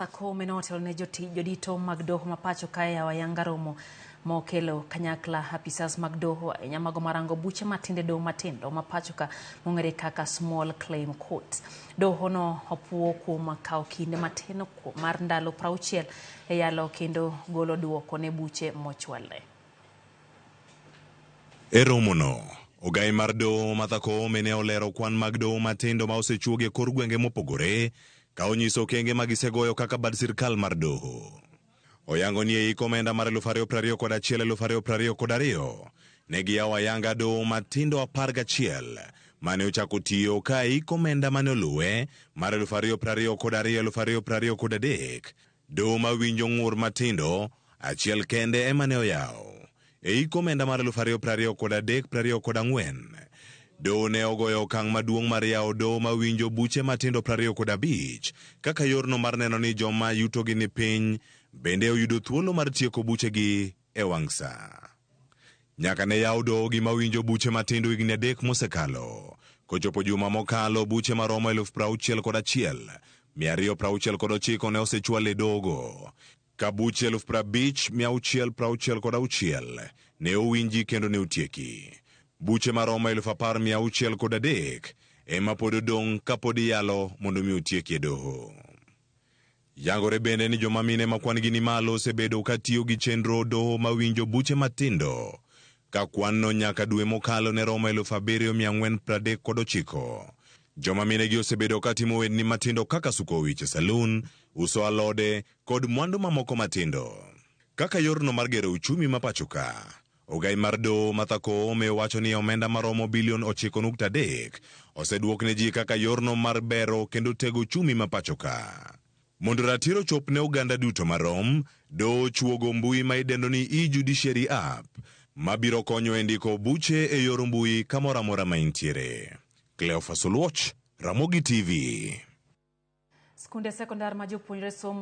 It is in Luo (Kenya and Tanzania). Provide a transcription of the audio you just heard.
Ako menotel ne jodito mag doho mapacho kae awayanga romo mokelo kanyakla apisas mag doho nyamago marango buche matinde doho matindo mapacho ka mong'ere kaka small claim courts. Doho no opuo kuom kawo kinde matino mar ndalo 60 e yalo kendo golo duoko ne buche mochwalre. E romono, ogai mar doho Martha Koome ne olero kwan mag doho matindo ma osechuogi e kor gwenge mopogore ka onyiso okenge ma gisegoyo kaka bad sirkal mar doho. Oyango ni ei komenda mar 2021-2022 ne giyawo ayanga doho matindo 11 mane ochako tiyo ka ei komenda mane oluwe mar 2022-2023 doho mawinjo ng'ur matindo achiel kende ema ne oyawo. Ei komenda mar 2023-2024 doho ne ogoyo okang' maduong' mar yawo doho mawinjo buche matindo 25 kaka yorno mar neno ni joma yutogi ni piny bende oyudo thuolo mar tieko buchegi e wang' sa. Nyaka ne yawo doho gi mawinjo buche matindo higni 3 mosekalo. Kochopo juma mokalo buche maromo 61,269 ne osechwal e dogo. Ka buche 50,666 ne owinji kendo ne otieki. Buche maromo 10,603 ema pod odong' ka pod iyalo mondo mi otieki e doho. Yangore bende ni joma mine ma kwan gi ni malo osebedo ka tiyo gi chenro doho mawinjo buche matindo ka kwan no nyaka dwe mokalo ne romo 7,439. Joma mine gi osebedo ka timo wedni matindo kaka suko wich e salun, uso alode kod mwandu mamoko matindo. Kaka yorno mar gero uchumi mapacho ka, ogai mar doho Martha Koome wacho ni omenda maromo bilion 9.3 oseduok ne ji kaka yorno mar bero kendo tego uchumi mapacho ka. Mondo ratiro chop ne oganda duto marom, doho chuogo mbui ma idendo ni e-Judiciary app mabiro konyo e ndiko buche e yor mbui kamora mora ma intiere. Cleophas Oluoch, Ramogi TV. Skunde sekondar ma jopuonjre somo